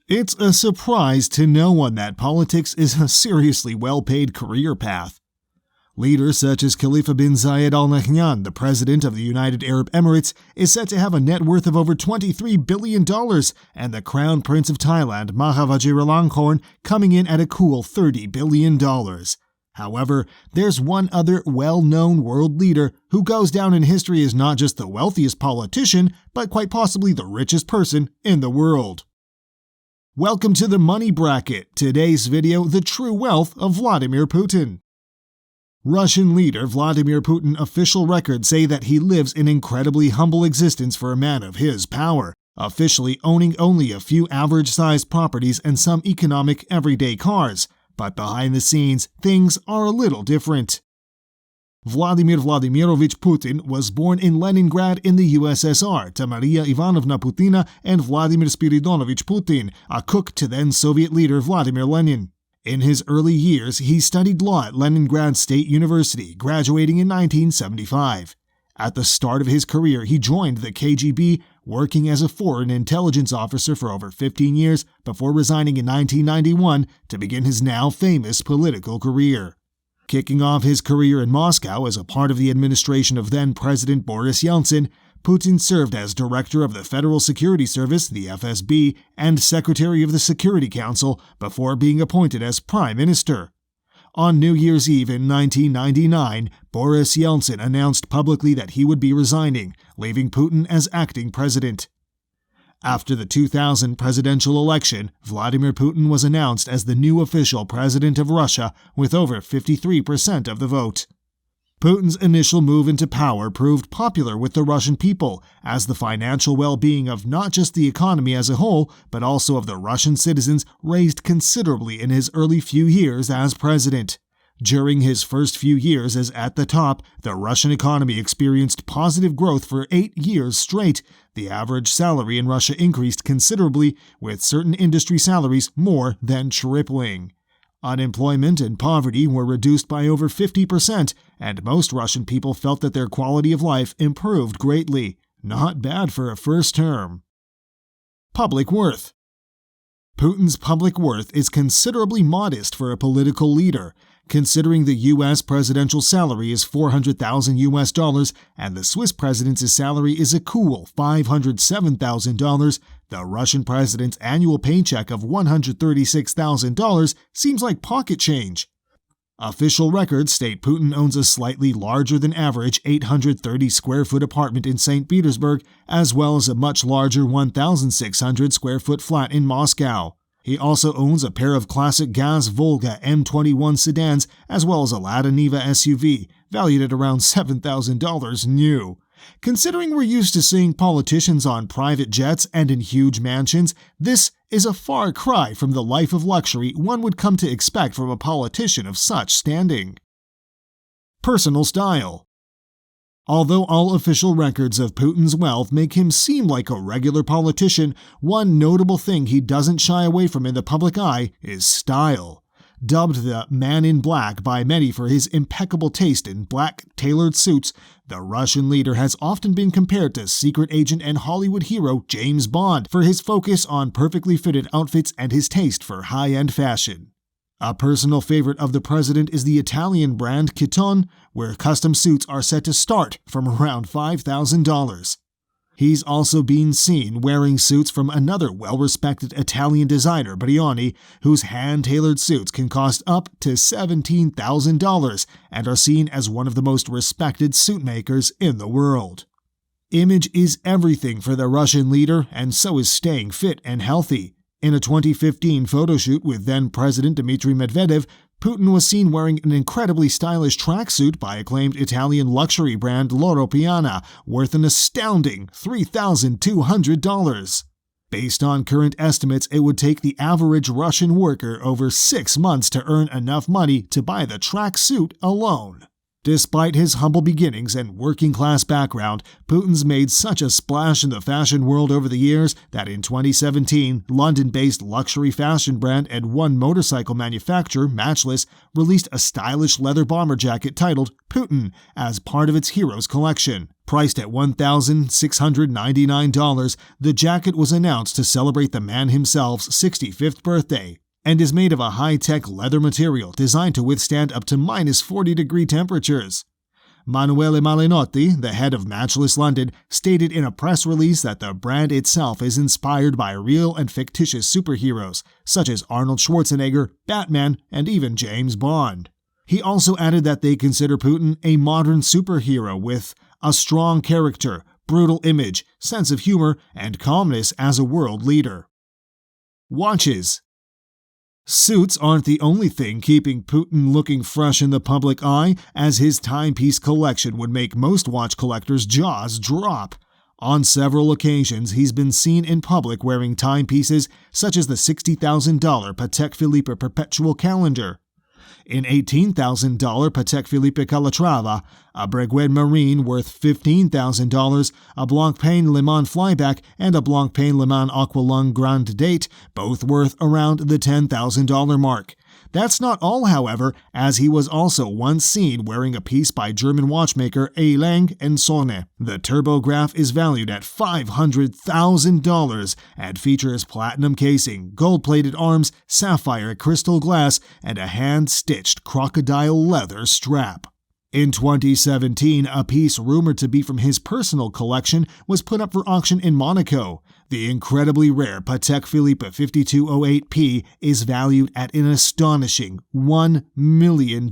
It's a surprise to no one that politics is a seriously well-paid career path. Leaders such as Khalifa bin Zayed Al Nahyan, the president of the United Arab Emirates, is said to have a net worth of over $23 billion, and the Crown Prince of Thailand, Maha Vajiralongkorn, coming in at a cool $30 billion. However, there's one other well-known world leader who goes down in history as not just the wealthiest politician, but quite possibly the richest person in the world. Welcome to the Money Bracket. Today's video, the true wealth of Vladimir Putin. Russian leader Vladimir Putin official records say that he lives an incredibly humble existence for a man of his power, officially owning only a few average-sized properties and some economic everyday cars. But behind the scenes, things are a little different. Vladimir Vladimirovich Putin was born in Leningrad in the USSR to Maria Ivanovna Putina and Vladimir Spiridonovich Putin, a cook to then-Soviet leader Vladimir Lenin. In his early years, he studied law at Leningrad State University, graduating in 1975. At the start of his career, he joined the KGB, working as a foreign intelligence officer for over 15 years before resigning in 1991 to begin his now famous political career. Kicking off his career in Moscow as a part of the administration of then-President Boris Yeltsin, Putin served as director of the Federal Security Service, the FSB, and secretary of the Security Council before being appointed as prime minister. On New Year's Eve in 1999, Boris Yeltsin announced publicly that he would be resigning, leaving Putin as acting president. After the 2000 presidential election, Vladimir Putin was announced as the new official president of Russia with over 53% of the vote. Putin's initial move into power proved popular with the Russian people, as the financial well-being of not just the economy as a whole, but also of the Russian citizens raised considerably in his early few years as president. During his first few years as at the top, the Russian economy experienced positive growth for 8 years straight. The average salary in Russia increased considerably, with certain industry salaries more than tripling. Unemployment and poverty were reduced by over 50%, and most Russian people felt that their quality of life improved greatly. Not bad for a first term. Public worth. Putin's public worth is considerably modest for a political leader, considering the U.S. presidential salary is $400,000 and the Swiss president's salary is a cool $507,000. The Russian president's annual paycheck of $136,000 seems like pocket change. Official records state Putin owns a slightly larger than average 830 square foot apartment in St. Petersburg, as well as a much larger 1,600 square foot flat in Moscow. He also owns a pair of classic Gaz Volga M21 sedans, as well as a Lada Niva SUV, valued at around $7,000 new. Considering we're used to seeing politicians on private jets and in huge mansions, this is a far cry from the life of luxury one would come to expect from a politician of such standing. Personal style. Although all official records of Putin's wealth make him seem like a regular politician, one notable thing he doesn't shy away from in the public eye is style. Dubbed the Man in Black by many for his impeccable taste in black tailored suits, the Russian leader has often been compared to secret agent and Hollywood hero James Bond for his focus on perfectly fitted outfits and his taste for high-end fashion. A personal favorite of the president is the Italian brand Kiton, where custom suits are set to start from around $5,000. He's also been seen wearing suits from another well-respected Italian designer, Brioni, whose hand-tailored suits can cost up to $17,000 and are seen as one of the most respected suit makers in the world. Image is everything for the Russian leader, and so is staying fit and healthy. In a 2015 photo shoot with then-President Dmitry Medvedev, Putin was seen wearing an incredibly stylish tracksuit by acclaimed Italian luxury brand Loro Piana, worth an astounding $3,200. Based on current estimates, it would take the average Russian worker over 6 months to earn enough money to buy the tracksuit alone. Despite his humble beginnings and working-class background, Putin's made such a splash in the fashion world over the years that in 2017, London-based luxury fashion brand and one motorcycle manufacturer, Matchless, released a stylish leather bomber jacket titled Putin as part of its Heroes collection. Priced at $1,699, the jacket was announced to celebrate the man himself's 65th birthday, and is made of a high-tech leather material designed to withstand up to minus 40-degree temperatures. Manuele Malinotti, the head of Matchless London, stated in a press release that the brand itself is inspired by real and fictitious superheroes, such as Arnold Schwarzenegger, Batman, and even James Bond. He also added that they consider Putin a modern superhero with a strong character, brutal image, sense of humor, and calmness as a world leader. Watches. Suits aren't the only thing keeping Putin looking fresh in the public eye, as his timepiece collection would make most watch collectors' jaws drop. On several occasions, he's been seen in public wearing timepieces such as the $60,000 Patek Philippe Perpetual Calendar. In $18,000 Patek Philippe Calatrava, a Breguet Marine worth $15,000, a Blancpain Le Mans Flyback, and a Blancpain Le Mans Aqualung Grande Date, both worth around the $10,000 mark. That's not all, however, as he was also once seen wearing a piece by German watchmaker A. Lang & Sonne. The turbograph is valued at $500,000 and features platinum casing, gold-plated arms, sapphire crystal glass, and a hand-stitched crocodile leather strap. In 2017, a piece rumored to be from his personal collection was put up for auction in Monaco. The incredibly rare Patek Philippe 5208P is valued at an astonishing $1 million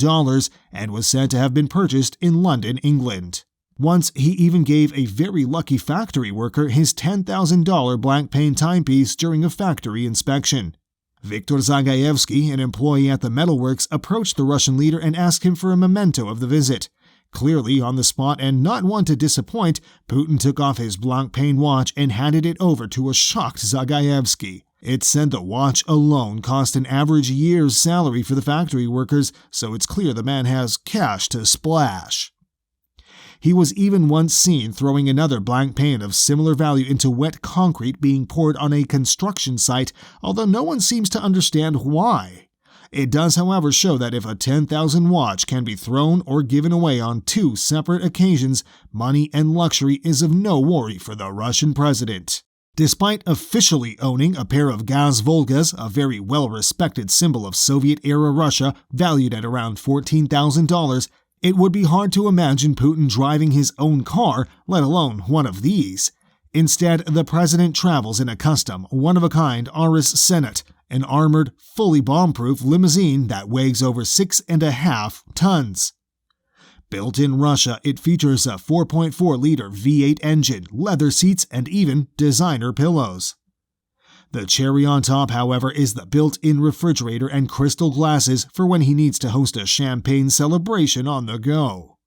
and was said to have been purchased in London, England. Once, he even gave a very lucky factory worker his $10,000 Blancpain timepiece during a factory inspection. Viktor Zagayevsky, an employee at the metalworks, approached the Russian leader and asked him for a memento of the visit. Clearly on the spot and not one to disappoint, Putin took off his Blancpain watch and handed it over to a shocked Zagayevsky. It said the watch alone cost an average year's salary for the factory workers, so it's clear the man has cash to splash. He was even once seen throwing another Blancpain of similar value into wet concrete being poured on a construction site, although no one seems to understand why. It does, however, show that if a $10,000 watch can be thrown or given away on two separate occasions, money and luxury is of no worry for the Russian president. Despite officially owning a pair of Gaz Volgas, a very well-respected symbol of Soviet-era Russia, valued at around $14,000, it would be hard to imagine Putin driving his own car, let alone one of these. Instead, the president travels in a custom, one-of-a-kind Aris Senat, an armored, fully bomb-proof limousine that weighs over 6.5 tons. Built in Russia, it features a 4.4-liter V8 engine, leather seats, and even designer pillows. The cherry on top, however, is the built-in refrigerator and crystal glasses for when he needs to host a champagne celebration on the go.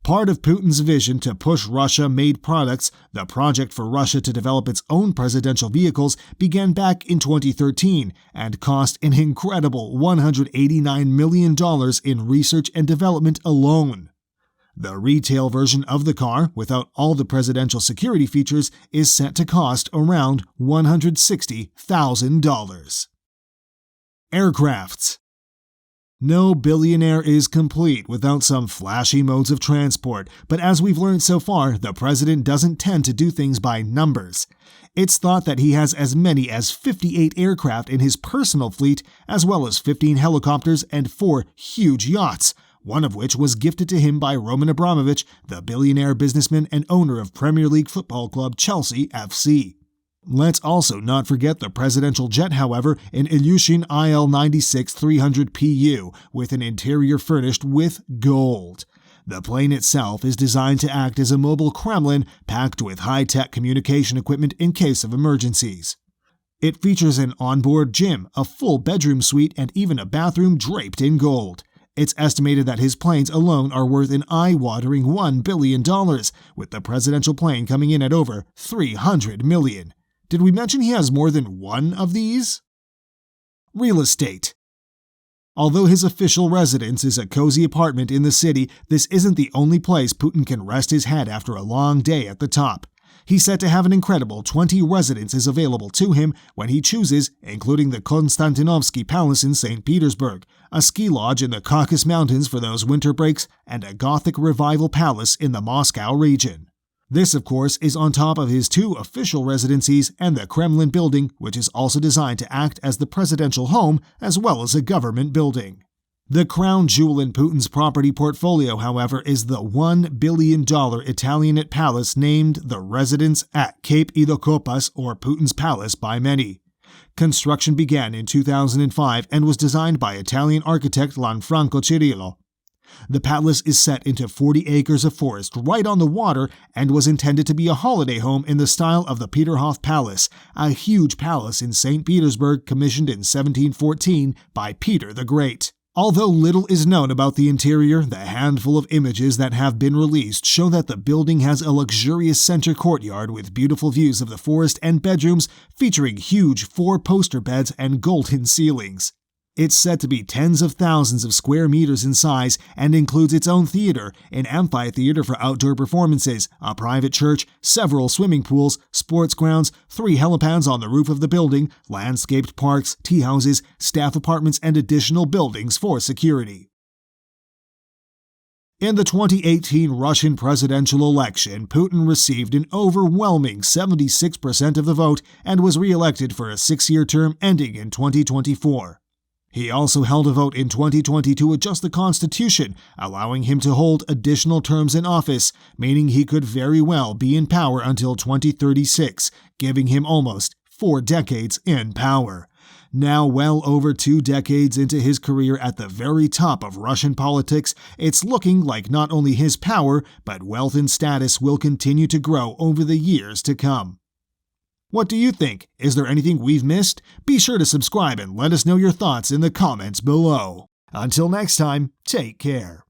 Part of Putin's vision to push Russia-made products, the project for Russia to develop its own presidential vehicles, began back in 2013 and cost an incredible $189 million in research and development alone. The retail version of the car, without all the presidential security features, is set to cost around $160,000. Aircrafts. No billionaire is complete without some flashy modes of transport, but as we've learned so far, the president doesn't tend to do things by numbers. It's thought that he has as many as 58 aircraft in his personal fleet, as well as 15 helicopters and 4 huge yachts, one of which was gifted to him by Roman Abramovich, the billionaire businessman and owner of Premier League football club Chelsea FC. Let's also not forget the presidential jet, however, an Ilyushin IL-96-300PU, with an interior furnished with gold. The plane itself is designed to act as a mobile Kremlin packed with high-tech communication equipment in case of emergencies. It features an onboard gym, a full bedroom suite, and even a bathroom draped in gold. It's estimated that his planes alone are worth an eye-watering $1 billion, with the presidential plane coming in at over $300 million. Did we mention he has more than one of these? Real estate. Although his official residence is a cozy apartment in the city, this isn't the only place Putin can rest his head after a long day at the top. He's said to have an incredible 20 residences available to him when he chooses, including the Konstantinovsky Palace in St. Petersburg, a ski lodge in the Caucasus Mountains for those winter breaks, and a Gothic Revival palace in the Moscow region. This, of course, is on top of his 2 official residencies and the Kremlin building, which is also designed to act as the presidential home as well as a government building. The crown jewel in Putin's property portfolio, however, is the $1 billion Italianate palace named the Residence at Cape Idokopas, or Putin's Palace by many. Construction began in 2005 and was designed by Italian architect Lanfranco Cirillo. The palace is set into 40 acres of forest right on the water and was intended to be a holiday home in the style of the Peterhof Palace, a huge palace in St. Petersburg commissioned in 1714 by Peter the Great. Although little is known about the interior, the handful of images that have been released show that the building has a luxurious center courtyard with beautiful views of the forest and bedrooms featuring huge 4-poster beds and golden ceilings. It's said to be tens of thousands of square meters in size and includes its own theater, an amphitheater for outdoor performances, a private church, several swimming pools, sports grounds, 3 helipads on the roof of the building, landscaped parks, tea houses, staff apartments, and additional buildings for security. In the 2018 Russian presidential election, Putin received an overwhelming 76% of the vote and was re-elected for a 6-year term ending in 2024. He also held a vote in 2020 to adjust the constitution, allowing him to hold additional terms in office, meaning he could very well be in power until 2036, giving him almost 4 decades in power. Now well over 2 decades into his career at the very top of Russian politics, it's looking like not only his power, but wealth and status will continue to grow over the years to come. What do you think? Is there anything we've missed? Be sure to subscribe and let us know your thoughts in the comments below. Until next time, take care.